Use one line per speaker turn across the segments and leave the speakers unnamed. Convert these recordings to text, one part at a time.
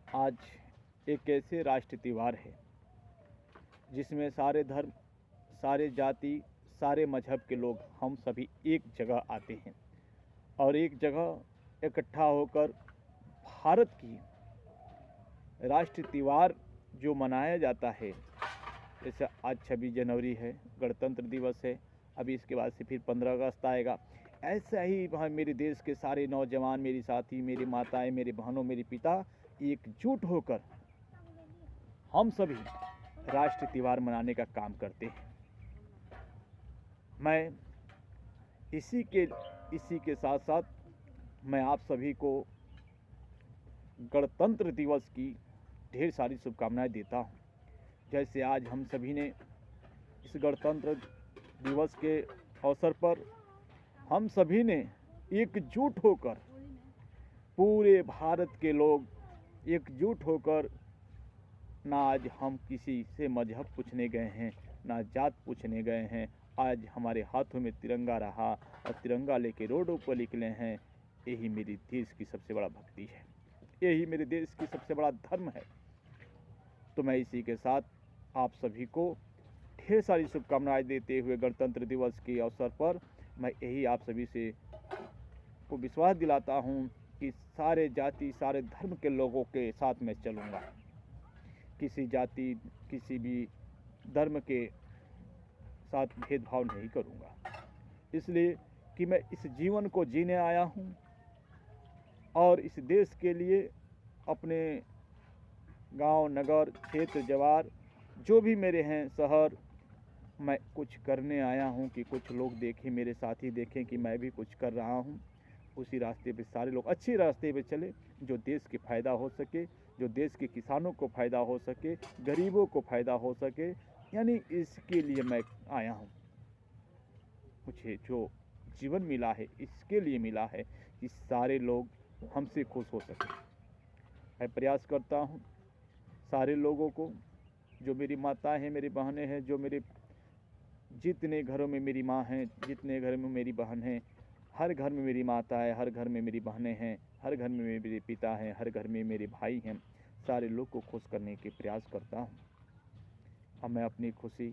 आज एक ऐसे राष्ट्र त्यौहार है जिसमें सारे धर्म, सारे जाति, सारे मजहब के लोग हम सभी एक जगह आते हैं और एक जगह इकट्ठा होकर भारत की राष्ट्र त्यौहार जो मनाया जाता है। जैसे आज 26 जनवरी है, गणतंत्र दिवस है, अभी इसके बाद से फिर 15 अगस्त आएगा। ऐसा ही वहाँ मेरे देश के सारे नौजवान, मेरी साथी, मेरी माताएं, मेरे बहनों, मेरे पिता एकजुट होकर हम सभी राष्ट्र त्यौहार मनाने का काम करते हैं। मैं इसी के साथ साथ मैं आप सभी को गणतंत्र दिवस की ढेर सारी शुभकामनाएं देता हूं। जैसे आज हम सभी ने इस गणतंत्र दिवस के अवसर पर हम सभी ने एकजुट होकर, पूरे भारत के लोग एकजुट होकर, ना आज हम किसी से मजहब पूछने गए हैं, ना जात पूछने गए हैं। आज हमारे हाथों में तिरंगा रहा और तिरंगा लेके रोडों पर निकले हैं। यही मेरी देश की सबसे बड़ा भक्ति है, यही मेरे देश की सबसे बड़ा धर्म है। तो मैं इसी के साथ आप सभी को ढेर सारी शुभकामनाएं देते हुए गणतंत्र दिवस के अवसर पर मैं यही आप सभी से को विश्वास दिलाता हूं कि सारे जाति, सारे धर्म के लोगों के साथ मैं चलूँगा। किसी जाति, किसी भी धर्म के साथ भेदभाव नहीं करूँगा, इसलिए कि मैं इस जीवन को जीने आया हूँ और इस देश के लिए अपने गांव, नगर, क्षेत्र, जवार जो भी मेरे हैं, शहर, मैं कुछ करने आया हूं कि कुछ लोग देखें, मेरे साथी देखें कि मैं भी कुछ कर रहा हूं। उसी रास्ते पे सारे लोग अच्छे रास्ते पे चले, जो देश के फ़ायदा हो सके, जो देश के किसानों को फ़ायदा हो सके, गरीबों को फ़ायदा हो सके। यानी इसके लिए मैं आया हूं। मुझे जो जीवन मिला है इसके लिए मिला है कि सारे लोग हमसे खुश हो सकें। मैं प्रयास करता हूं सारे लोगों को, जो मेरी माताएं हैं, मेरी बहनें हैं, जो मेरे जितने घरों में मेरी माँ हैं, जितने घर में मेरी बहन हैं, हर घर में मेरी माता है, हर घर में मेरी बहनें हैं, हर घर में मेरे पिता हैं, हर घर में मेरे भाई हैं, सारे लोग को खुश करने के प्रयास करता हूँ। अब मैं अपनी खुशी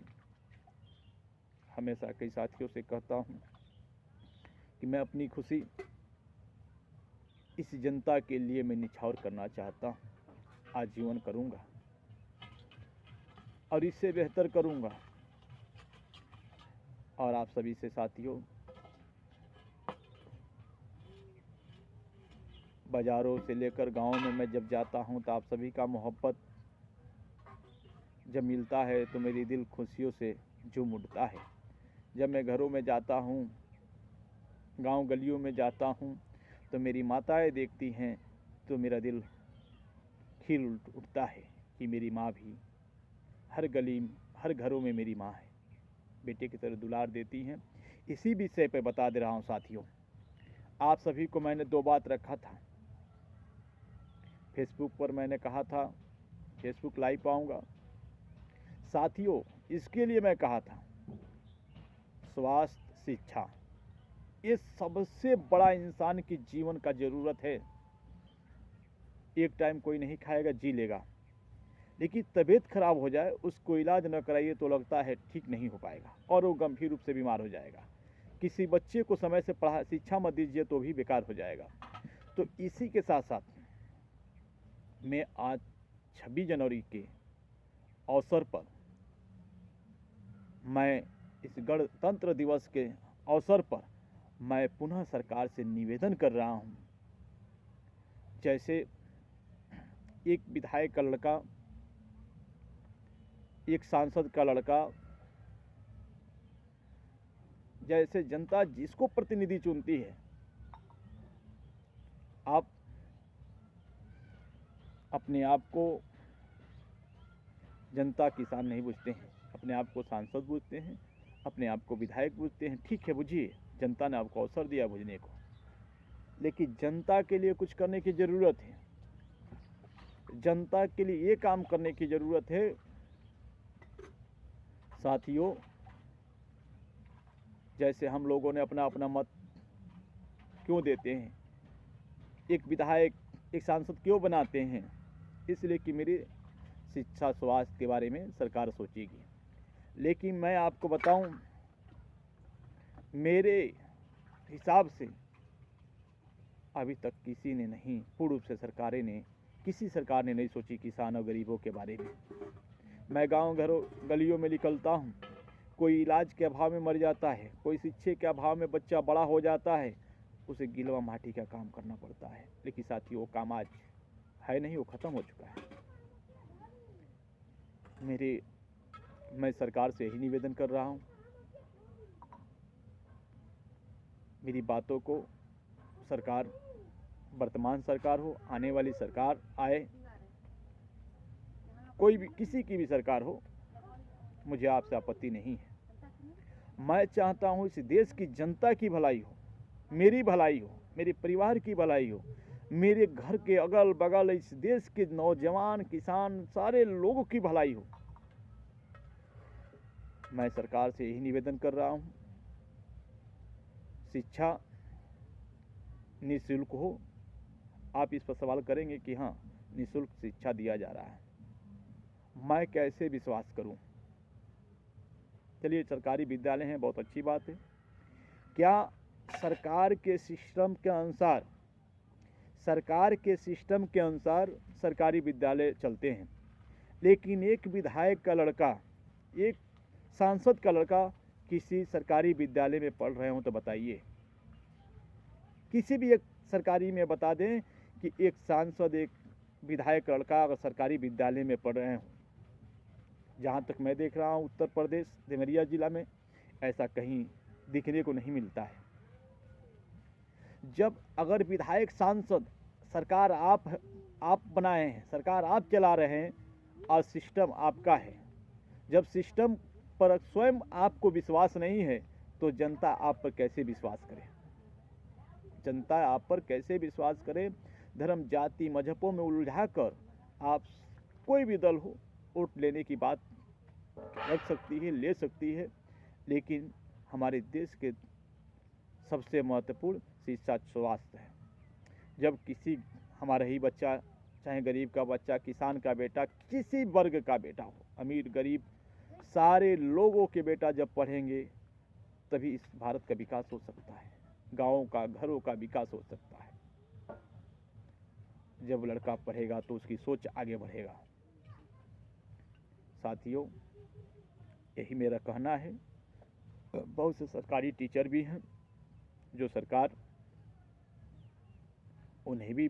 हमेशा कई साथियों से कहता हूँ कि मैं अपनी खुशी इस जनता के लिए मैं निछावर करना चाहता हूँ। आजीवन करूँगा और इससे बेहतर करूँगा। और आप सभी से साथियों, बाज़ारों से लेकर गाँव में मैं जब जाता हूँ तो आप सभी का मोहब्बत जब मिलता है तो मेरी दिल खुशियों से झूम उठता है। जब मैं घरों में जाता हूँ, गांव गलियों में जाता हूँ तो मेरी माताएं देखती हैं तो मेरा दिल खिल उठता है कि मेरी माँ भी हर गली, हर घरों में मेरी माँ है, बेटे की तरह दुलार देती हैं। इसी विषय पर बता दे रहा हूँ साथियों, आप सभी को मैंने 2 बात रखा था। फेसबुक पर मैंने कहा था फेसबुक लाइव पाऊँगा। साथियों, इसके लिए मैं कहा था स्वास्थ्य, शिक्षा, ये सबसे बड़ा इंसान की जीवन का ज़रूरत है। एक टाइम कोई नहीं खाएगा, जी लेगा, लेकिन तबीयत खराब हो जाए, उसको इलाज न कराइए तो लगता है ठीक नहीं हो पाएगा और वो गंभीर रूप से बीमार हो जाएगा। किसी बच्चे को समय से शिक्षा मत दीजिए तो भी बेकार हो जाएगा। तो इसी के साथ साथ मैं आज 26 जनवरी के अवसर पर, मैं इस गणतंत्र दिवस के अवसर पर मैं पुनः सरकार से निवेदन कर रहा हूँ। जैसे एक विधायक का लड़का, एक सांसद का लड़का, जैसे जनता जिसको प्रतिनिधि चुनती है, आप अपने आप को जनता किसान नहीं बुझते हैं, अपने आप को सांसद बुझते हैं, अपने आप को विधायक बुझते हैं। ठीक है, बुझिए, जनता ने आपको अवसर दिया बुझने को, लेकिन जनता के लिए कुछ करने की ज़रूरत है। जनता के लिए ये काम करने की ज़रूरत है साथियों, जैसे हम लोगों ने अपना अपना मत क्यों देते हैं, एक विधायक, एक सांसद क्यों बनाते हैं, इसलिए कि मेरी शिक्षा स्वास्थ्य के बारे में सरकार सोचेगी। लेकिन मैं आपको बताऊं, मेरे हिसाब से अभी तक किसी ने नहीं, पूर्ण रूप से किसी सरकार ने नहीं सोची किसान और गरीबों के बारे में। मैं गांव घरों गलियों में निकलता हूं, कोई इलाज के अभाव में मर जाता है, कोई शिक्षा के अभाव में बच्चा बड़ा हो जाता है, उसे गिलवा माटी का काम करना पड़ता है। लेकिन साथियों, वो काम आज है नहीं, वो ख़त्म हो चुका है। मैं सरकार से यही निवेदन कर रहा हूँ, मेरी बातों को सरकार, वर्तमान सरकार हो, आने वाली सरकार आए, कोई भी किसी की भी सरकार हो, मुझे आपसे आपत्ति नहीं है। मैं चाहता हूँ इस देश की जनता की भलाई हो, मेरी भलाई हो, मेरे परिवार की भलाई हो, मेरे घर के अगल बगल इस देश के नौजवान, किसान, सारे लोगों की भलाई हो। मैं सरकार से यही निवेदन कर रहा हूँ, शिक्षा निःशुल्क हो। आप इस पर सवाल करेंगे कि हाँ, निःशुल्क शिक्षा दिया जा रहा है, मैं कैसे विश्वास करूं? चलिए, सरकारी विद्यालय हैं, बहुत अच्छी बात है। क्या सरकार के सिस्टम के अनुसार सरकारी विद्यालय चलते हैं? लेकिन एक विधायक का लड़का, एक सांसद का लड़का किसी सरकारी विद्यालय में पढ़ रहे हो तो बताइए, किसी भी एक सरकारी में बता दें कि एक सांसद, एक विधायक लड़का अगर सरकारी विद्यालय में पढ़ रहे हो। जहाँ तक मैं देख रहा हूँ, उत्तर प्रदेश देवरिया जिला में ऐसा कहीं दिखने को नहीं मिलता है। जब अगर विधायक, सांसद, सरकार आप बनाए हैं, सरकार आप चला रहे हैं और सिस्टम आपका है, जब सिस्टम पर स्वयं आपको विश्वास नहीं है तो जनता आप पर कैसे विश्वास करे? जनता आप पर कैसे विश्वास करे? धर्म, जाति, मजहबों में उलझाकर आप, कोई भी दल हो, वोट लेने की बात रख सकती है, ले सकती है, लेकिन हमारे देश के सबसे महत्वपूर्ण शिक्षा स्वास्थ्य है। जब किसी हमारा ही बच्चा, चाहे गरीब का बच्चा, किसान का बेटा, किसी वर्ग का बेटा हो, अमीर गरीब सारे लोगों के बेटा जब पढ़ेंगे तभी इस भारत का विकास हो सकता है, गाँवों का, घरों का विकास हो सकता है। जब लड़का पढ़ेगा तो उसकी सोच आगे बढ़ेगा। साथियों, यही मेरा कहना है। बहुत से सरकारी टीचर भी हैं जो सरकार उन्हें भी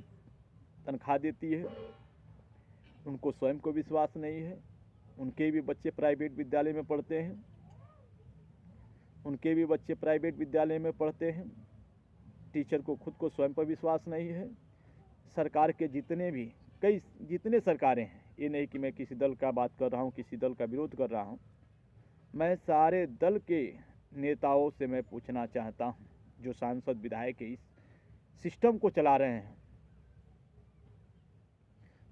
तनख्वाह देती है, उनको स्वयं को विश्वास नहीं है, उनके भी बच्चे प्राइवेट विद्यालय में पढ़ते हैं, टीचर को खुद को स्वयं पर विश्वास नहीं है। सरकार के जितने सरकारें हैं, ये नहीं कि मैं किसी दल का बात कर रहा हूँ, किसी दल का विरोध कर रहा हूँ, मैं सारे दल के नेताओं से मैं पूछना चाहता हूँ, जो सांसद, विधायक इस सिस्टम को चला रहे हैं,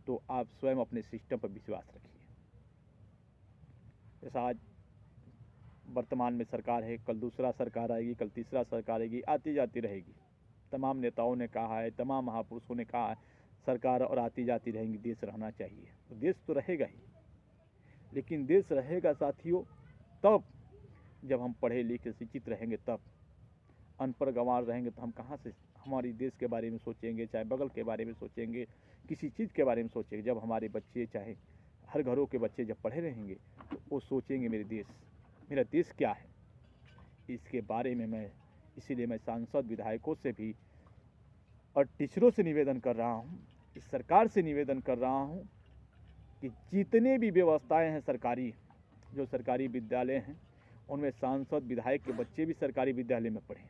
तो आप स्वयं अपने सिस्टम पर विश्वास रखिए। जैसा आज वर्तमान में सरकार है, कल दूसरा सरकार आएगी, कल तीसरा सरकार आएगी, आती जाती रहेगी। तमाम नेताओं ने कहा है, तमाम महापुरुषों ने कहा है, सरकार और आती जाती रहेंगी, देश रहना चाहिए। तो देश तो रहेगा ही, लेकिन देश रहेगा साथियों तब जब हम पढ़े लिखे शिक्षित रहेंगे। तब अनपढ़ गंवार रहेंगे तो हम कहाँ से हमारी देश के बारे में सोचेंगे, चाहे बगल के बारे में सोचेंगे, किसी चीज़ के बारे में सोचेंगे। जब हमारे बच्चे, चाहे हर घरों के बच्चे जब पढ़े रहेंगे तो वो सोचेंगे मेरा देश क्या है। इसके बारे में इसीलिए मैं सांसद, विधायकों से भी और टीचरों से निवेदन कर रहा हूँ, इस सरकार से निवेदन कर रहा हूँ कि जितने भी व्यवस्थाएं हैं सरकारी, जो सरकारी विद्यालय हैं, उनमें सांसद, विधायक के बच्चे भी सरकारी विद्यालय में पढ़ें,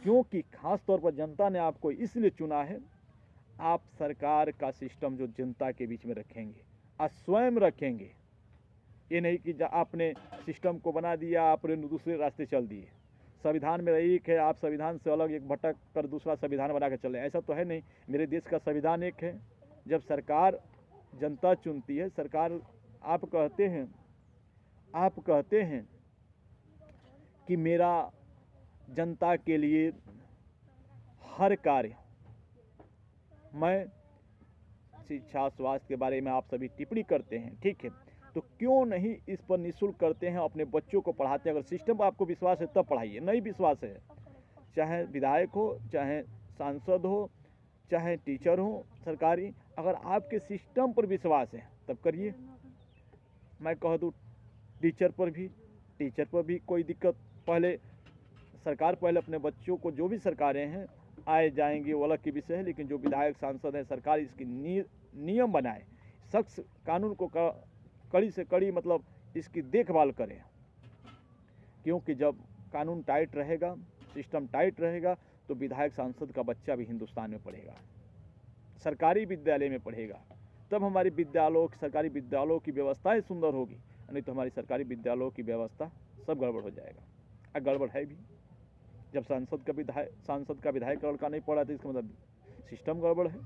क्योंकि खास तौर पर जनता ने आपको इसलिए चुना है। आप सरकार का सिस्टम जो जनता के बीच में रखेंगे और स्वयं रखेंगे, ये नहीं कि आपने सिस्टम को बना दिया, आपने दूसरे रास्ते चल दिए। संविधान में एक है, आप संविधान से अलग एक भटक कर दूसरा संविधान बना कर चले, ऐसा तो है नहीं। मेरे देश का संविधान एक है। जब सरकार जनता चुनती है, सरकार, आप कहते हैं कि मेरा जनता के लिए हर कार्य मैं शिक्षा स्वास्थ्य के बारे में आप सभी टिप्पणी करते हैं, ठीक है, तो क्यों नहीं इस पर निःशुल्क करते हैं, अपने बच्चों को पढ़ाते हैं। अगर सिस्टम पर आपको विश्वास है तब पढ़ाइए, नहीं विश्वास है, चाहे विधायक हो, चाहे सांसद हो, चाहे टीचर हो सरकारी, अगर आपके सिस्टम पर विश्वास है तब करिए। मैं कह दूँ टीचर पर भी कोई दिक्कत, पहले सरकार पहले अपने बच्चों को, जो भी सरकारें हैं आए जाएंगी वो अलग की विषय है, लेकिन जो विधायक सांसद है सरकार इसकी नियम बनाए, सख्त कानून को कड़ी से कड़ी मतलब इसकी देखभाल करें, क्योंकि जब कानून टाइट रहेगा, सिस्टम टाइट रहेगा, तो विधायक सांसद का बच्चा भी हिंदुस्तान में पढ़ेगा, सरकारी विद्यालय में पढ़ेगा, तब हमारी सरकारी विद्यालयों की व्यवस्थाएं सुंदर होगी, नहीं तो हमारी सरकारी विद्यालयों की व्यवस्था सब गड़बड़ हो जाएगा। गड़बड़ है भी, जब सांसद का विधायक का लड़का नहीं पढ़ा तो इसका मतलब सिस्टम गड़बड़ है,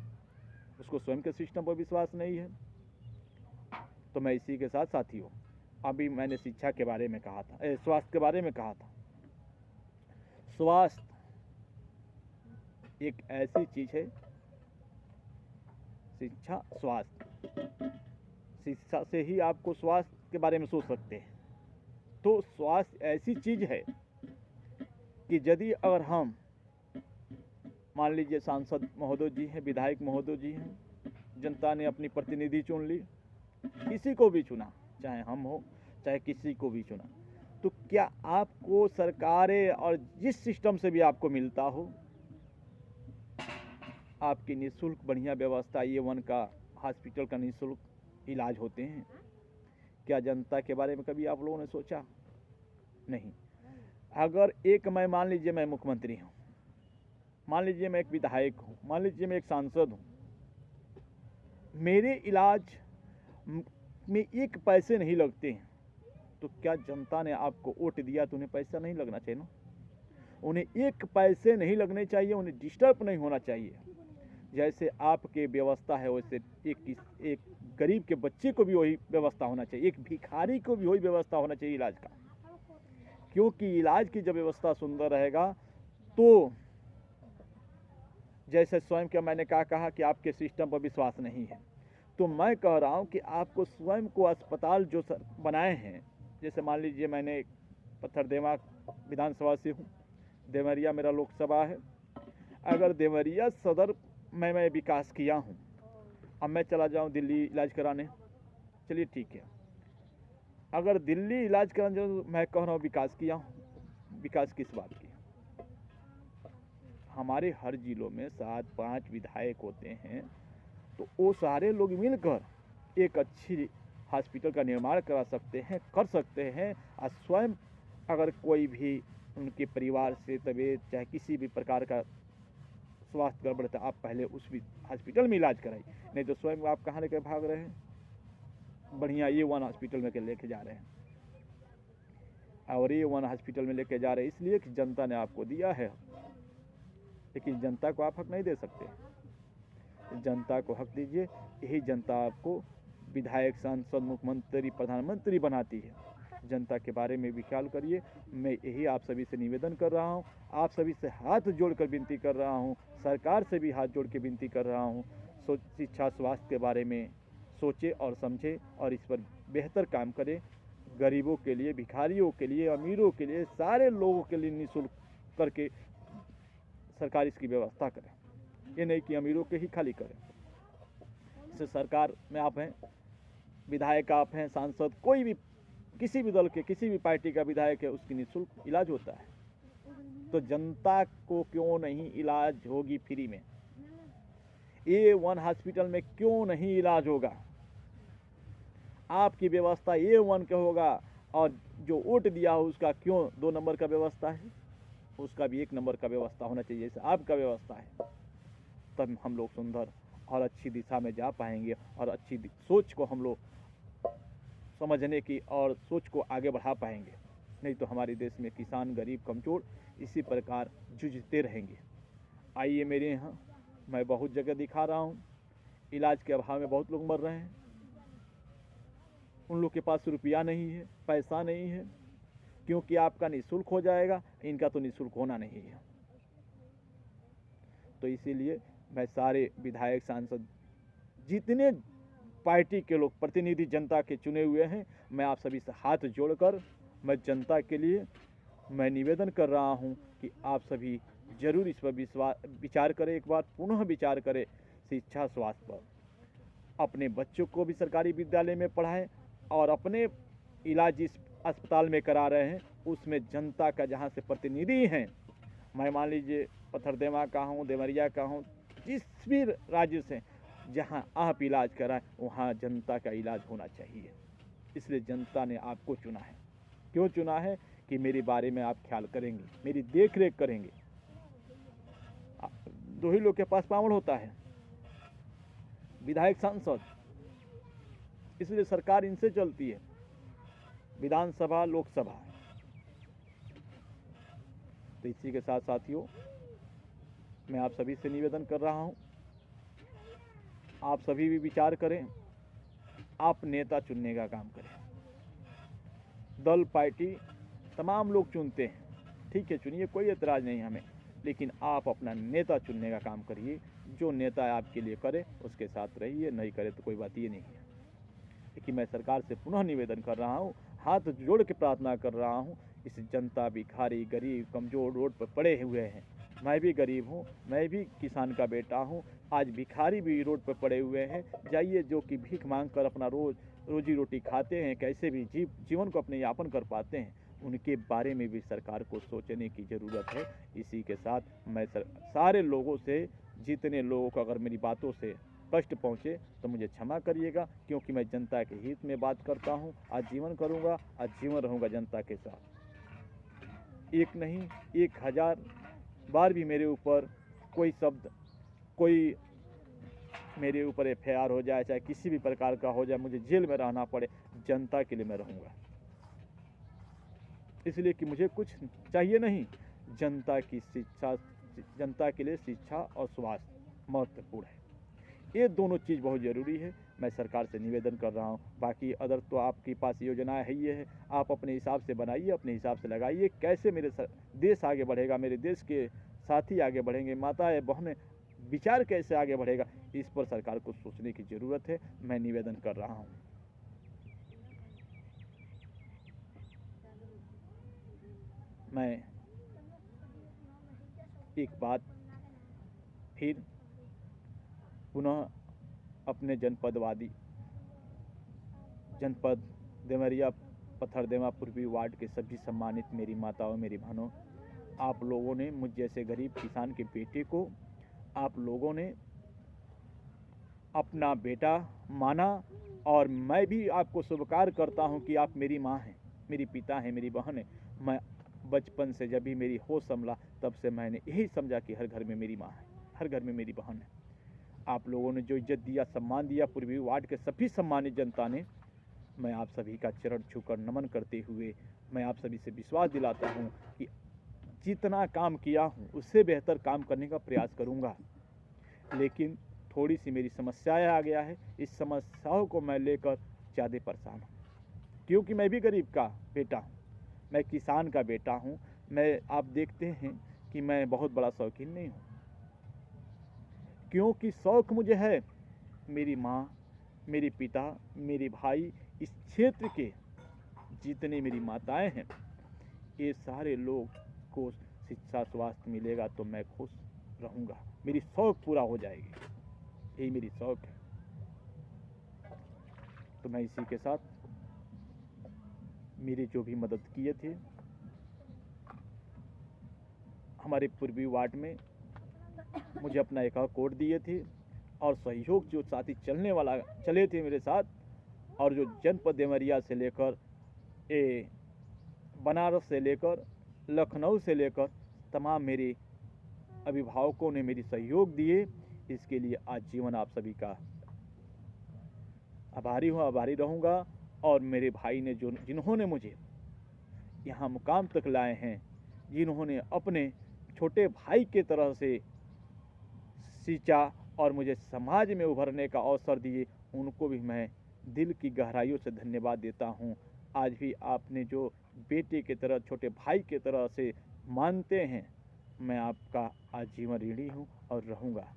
उसको स्वयं के सिस्टम पर विश्वास नहीं है। तो मैं इसी के साथ साथियों, अभी मैंने शिक्षा के बारे में कहा था, स्वास्थ्य के बारे में कहा था। स्वास्थ्य एक ऐसी चीज है, शिक्षा स्वास्थ्य, शिक्षा से ही आपको स्वास्थ्य के बारे में सोच सकते हैं। तो स्वास्थ्य ऐसी चीज है कि यदि अगर हम मान लीजिए सांसद महोदय जी हैं, विधायक महोदय जी हैं, जनता ने अपनी प्रतिनिधि चुन ली, किसी को भी चुना, चाहे हम हो चाहे किसी को भी चुना, तो क्या आपको सरकारें और जिस सिस्टम से भी आपको मिलता हो, आपकी निःशुल्क बढ़िया व्यवस्था, A1 का हॉस्पिटल का निःशुल्क इलाज होते हैं, क्या जनता के बारे में कभी आप लोगों ने सोचा? नहीं। अगर मैं मान लीजिए मैं मुख्यमंत्री हूँ, मान लीजिए मैं एक विधायक हूँ, मान लीजिए मैं एक सांसद हूँ, मेरे इलाज में एक पैसे नहीं लगते हैं, तो क्या जनता ने आपको वोट दिया तो उन्हें पैसा नहीं लगना चाहिए ना? उन्हें एक पैसे नहीं लगने चाहिए, उन्हें डिस्टर्ब नहीं होना चाहिए। जैसे आपके व्यवस्था है वैसे एक गरीब के बच्चे को भी वही व्यवस्था होना चाहिए, एक भिखारी को भी वही व्यवस्था होना चाहिए इलाज का, क्योंकि इलाज की जब व्यवस्था सुंदर रहेगा तो जैसे स्वयं का मैंने कहा कि आपके सिस्टम पर विश्वास नहीं है, तो मैं कह रहा हूं कि आपको स्वयं को अस्पताल जो बनाए हैं, जैसे मान लीजिए मैंने पत्थरदेवा विधानसभा से हूँ, देवरिया मेरा लोकसभा है, अगर देवरिया सदर में मैं विकास किया हूँ, अब मैं चला जाऊँ दिल्ली इलाज कराने, चलिए ठीक है, अगर दिल्ली इलाज कराने जो मैं कह रहा हूँ विकास किया हूँ, विकास किस बात की? हमारे हर जिलों में 7-5 विधायक होते हैं, तो वो सारे लोग मिलकर एक अच्छी हॉस्पिटल का निर्माण करा सकते हैं, कर सकते हैं। और स्वयं अगर कोई भी उनके परिवार से तबीयत चाहे किसी भी प्रकार का स्वास्थ्य गड़बड़ है, आप पहले उस हॉस्पिटल में इलाज कराइए, नहीं तो स्वयं आप कहाँ लेकर भाग रहे हैं? बढ़िया A1 हॉस्पिटल में लेके जा रहे हैं, और A1 हॉस्पिटल में लेके जा रहे हैं इसलिए कि जनता ने आपको दिया है, लेकिन जनता को आप हक नहीं दे सकते। जनता को हक दीजिए, यही जनता आपको विधायक, सांसद, मुख्यमंत्री, प्रधानमंत्री बनाती है। जनता के बारे में भी ख्याल करिए। मैं यही आप सभी से निवेदन कर रहा हूँ, आप सभी से हाथ जोड़कर विनती कर रहा हूँ, सरकार से भी हाथ जोड़ के विनती कर रहा हूँ, शिक्षा स्वास्थ्य के बारे में सोचे और समझे और इस पर बेहतर काम करें। गरीबों के लिए, भिखारियों के लिए, अमीरों के लिए, सारे लोगों के लिए निःशुल्क करके सरकार इसकी व्यवस्था करे, ये नहीं कि अमीरों के ही खाली करें। इससे सरकार में आप हैं, विधायक आप हैं, सांसद, कोई भी किसी भी दल के, किसी भी पार्टी का विधायक है, उसकी निःशुल्क इलाज होता है। तो जनता को क्यों नहीं इलाज होगी फ्री में? A1 हॉस्पिटल में क्यों नहीं इलाज होगा? आपकी व्यवस्था A1 का होगा, और जो वोट दिया हो उसका क्यों 2 नंबर का व्यवस्था है? उसका भी 1 नंबर का व्यवस्था होना चाहिए, जैसे आपका व्यवस्था है। तब हम लोग सुंदर और अच्छी दिशा में जा पाएंगे, और अच्छी सोच को हम लोग समझने की और सोच को आगे बढ़ा पाएंगे। नहीं तो हमारे देश में किसान, गरीब, कमजोर इसी प्रकार जूझते रहेंगे। आइए मेरे यहाँ, मैं बहुत जगह दिखा रहा हूँ, इलाज के अभाव में बहुत लोग मर रहे हैं। उन लोग के पास रुपया नहीं है, पैसा नहीं है, क्योंकि आपका निःशुल्क हो जाएगा, इनका तो निःशुल्क होना नहीं है। तो इसीलिए मैं सारे विधायक, सांसद जितने पार्टी के लोग प्रतिनिधि जनता के चुने हुए हैं, मैं आप सभी से हाथ जोड़कर मैं जनता के लिए मैं निवेदन कर रहा हूं कि आप सभी जरूर इस पर विचार करें, एक बार पुनः विचार करें शिक्षा स्वास्थ्य पर। अपने बच्चों को भी सरकारी विद्यालय में पढ़ाएं और अपने इलाज जिस अस्पताल में करा रहे हैं उसमें जनता का जहां से प्रतिनिधि हैं, मैं मान लीजिए पथरदेवा का हूँ, देवरिया का हूँ, जिस भी राज्य से जहां आप इलाज कराएं वहां जनता का इलाज होना चाहिए। इसलिए जनता ने आपको चुना है। क्यों चुना है? कि मेरे बारे में आप ख्याल करेंगे, मेरी देख रेख करेंगे। दो ही लोग के पास पावर होता है, विधायक सांसद, इसलिए सरकार इनसे चलती है, विधानसभा लोकसभा। तो इसी के साथ साथियों मैं आप सभी से निवेदन कर रहा हूं, आप सभी भी विचार करें, आप नेता चुनने का काम करें। दल पार्टी तमाम लोग चुनते हैं, ठीक है, चुनिए, कोई एतराज़ नहीं हमें, लेकिन आप अपना नेता चुनने का काम करिए। जो नेता आपके लिए करे उसके साथ रहिए, नहीं करे तो कोई बात ये नहीं है। लेकिन मैं सरकार से पुनः निवेदन कर रहा हूँ, हाथ जोड़ के प्रार्थना कर रहा हूँ, इस जनता, भिखारी, गरीब, कमज़ोर, रोड पर पड़े हुए हैं। मैं भी गरीब हूँ, मैं भी किसान का बेटा हूँ, आज भिखारी भी रोड पर पड़े हुए हैं। जाइए, जो कि भीख मांग कर अपना रोजी रोटी खाते हैं, कैसे भी जीवन को अपने यापन कर पाते हैं, उनके बारे में भी सरकार को सोचने की ज़रूरत है। इसी के साथ मैं सारे लोगों से, जितने लोगों को अगर मेरी बातों से कष्ट पहुँचे तो मुझे क्षमा करिएगा, क्योंकि मैं जनता के हित में बात करता हूँ। आजीवन करूँगा, आजीवन रहूँगा जनता के साथ। एक नहीं, 1000 बार भी मेरे ऊपर कोई शब्द, कोई मेरे ऊपर FIR हो जाए, चाहे किसी भी प्रकार का हो जाए, मुझे जेल में रहना पड़े, जनता के लिए मैं रहूँगा। इसलिए कि मुझे कुछ चाहिए नहीं, जनता की शिक्षा, जनता के लिए शिक्षा और स्वास्थ्य महत्वपूर्ण है। ये दोनों चीज़ बहुत ज़रूरी है। मैं सरकार से निवेदन कर रहा हूँ। बाकी अदर तो आपके पास योजनाएं है, ये है, आप अपने हिसाब से बनाइए, अपने हिसाब से लगाइए। कैसे मेरे देश आगे बढ़ेगा, मेरे देश के साथी आगे बढ़ेंगे, माताएं बहनें, विचार कैसे आगे बढ़ेगा, इस पर सरकार को सोचने की ज़रूरत है। मैं निवेदन कर रहा हूँ। मैं एक बात फिर पुनः अपने जनपद देवरिया पथरदेवा पूर्वी वार्ड के सभी सम्मानित मेरी माताओं, मेरी बहनों, आप लोगों ने मुझ जैसे गरीब किसान के बेटे को, आप लोगों ने अपना बेटा माना, और मैं भी आपको स्वीकार करता हूं कि आप मेरी माँ हैं, मेरी पिता हैं, मेरी बहन है। मैं बचपन से जब भी मेरी होश संभला तब से मैंने यही समझा कि हर घर में मेरी माँ है, हर घर में मेरी बहन है। आप लोगों ने जो इज्जत दिया, सम्मान दिया पूर्वी वार्ड के सभी सम्मानित जनता ने, मैं आप सभी का चरण छूकर नमन करते हुए मैं आप सभी से विश्वास दिलाता हूं कि जितना काम किया हूं उससे बेहतर काम करने का प्रयास करूंगा। लेकिन थोड़ी सी मेरी समस्याएं आ गया है, इस समस्याओं को मैं लेकर ज़्यादा परेशान हूँ, क्योंकि मैं भी गरीब का बेटा हूँ, मैं किसान का बेटा हूँ। मैं, आप देखते हैं कि मैं बहुत बड़ा शौकीन नहीं हूँ, क्योंकि शौक़ मुझे है मेरी माँ, मेरे पिता, मेरे भाई, इस क्षेत्र के जितने मेरी माताएं हैं, ये सारे लोग को शिक्षा स्वास्थ्य मिलेगा तो मैं खुश रहूँगा, मेरी शौक़ पूरा हो जाएगी, यही मेरी शौक़ है। तो मैं इसी के साथ, मेरे जो भी मदद किए थे हमारे पूर्वी वार्ड में, मुझे अपना एक कोड दिए थे, और सहयोग जो साथी चले थे मेरे साथ, और जो जनपद देवरिया से लेकर बनारस से लेकर लखनऊ से लेकर तमाम मेरे अभिभावकों ने मेरी सहयोग दिए, इसके लिए आजीवन आप सभी का आभारी हूँ, आभारी रहूँगा। और मेरे भाई ने जिन्होंने मुझे यहाँ मुकाम तक लाए हैं, जिन्होंने अपने छोटे भाई के तरह से सींचा और मुझे समाज में उभरने का अवसर दिए, उनको भी मैं दिल की गहराइयों से धन्यवाद देता हूँ। आज भी आपने जो बेटे की तरह, छोटे भाई की तरह से मानते हैं, मैं आपका आजीवन ऋणी हूँ और रहूँगा।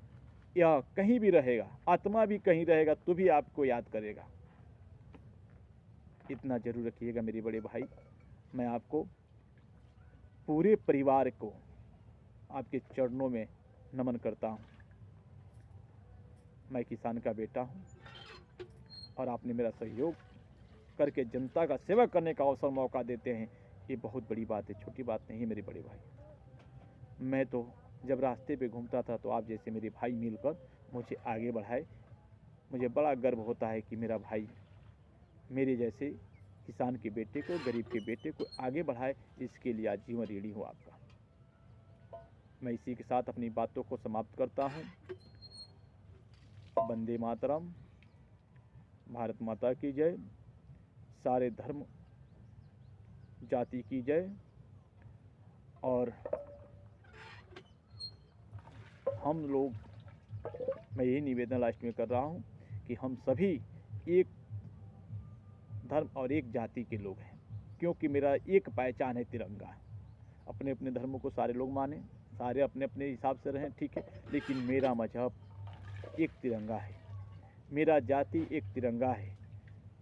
या कहीं भी रहेगा, आत्मा भी कहीं रहेगा तो भी आपको याद करेगा। इतना जरूर रखिएगा मेरे बड़े भाई। मैं आपको पूरे परिवार को आपके चरणों में नमन करता हूँ। मैं किसान का बेटा हूँ और आपने मेरा सहयोग करके जनता का सेवा करने का अवसर मौका देते हैं, ये बहुत बड़ी बात है, छोटी बात नहीं है मेरे बड़े भाई। मैं तो जब रास्ते पे घूमता था तो आप जैसे मेरे भाई मिलकर मुझे आगे बढ़ाए। मुझे बड़ा गर्व होता है कि मेरा भाई मेरे जैसे किसान के बेटे को, गरीब के बेटे को आगे बढ़ाए। इसके लिए आज जीवन ऋणी हूँ आपका। मैं इसी के साथ अपनी बातों को समाप्त करता हूँ। वंदे मातरम, भारत माता की जय, सारे धर्म जाति की जय। और हम लोग, मैं यही निवेदन लास्ट में कर रहा हूँ कि हम सभी एक धर्म और एक जाति के लोग हैं, क्योंकि मेरा एक पहचान है तिरंगा। अपने अपने धर्मों को सारे लोग माने, सारे अपने अपने हिसाब से रहें, ठीक है, लेकिन मेरा मजहब एक तिरंगा है, मेरा जाति एक तिरंगा है,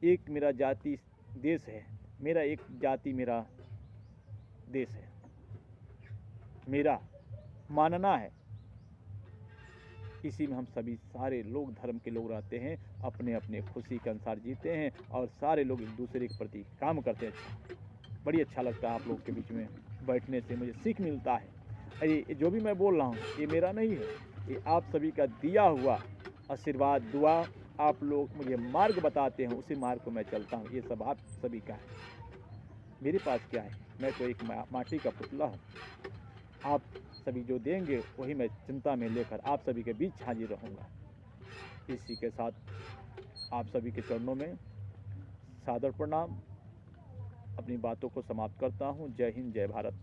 एक मेरा जाति देश है, मेरा एक जाति मेरा देश है। मेरा मानना है, इसी में हम सभी सारे लोग धर्म के लोग रहते हैं, अपने अपने खुशी के अनुसार जीते हैं और सारे लोग एक दूसरे के प्रति काम करते हैं। बड़ी अच्छा लगता है आप लोग के बीच में बैठने से, मुझे सीख मिलता है। ये जो भी मैं बोल रहा हूँ ये मेरा नहीं है, ये आप सभी का दिया हुआ आशीर्वाद, दुआ। आप लोग मुझे मार्ग बताते हैं, उसी मार्ग को मैं चलता हूँ। ये सब आप सभी का है, मेरे पास क्या है, मैं तो एक माटी का पुतला हूँ। आप सभी जो देंगे वही मैं चिंता में लेकर आप सभी के बीच हाजिर रहूँगा। इसी के साथ आप सभी के चरणों में सादर प्रणाम, अपनी बातों को समाप्त करता हूँ। जय हिंद, जय भारत।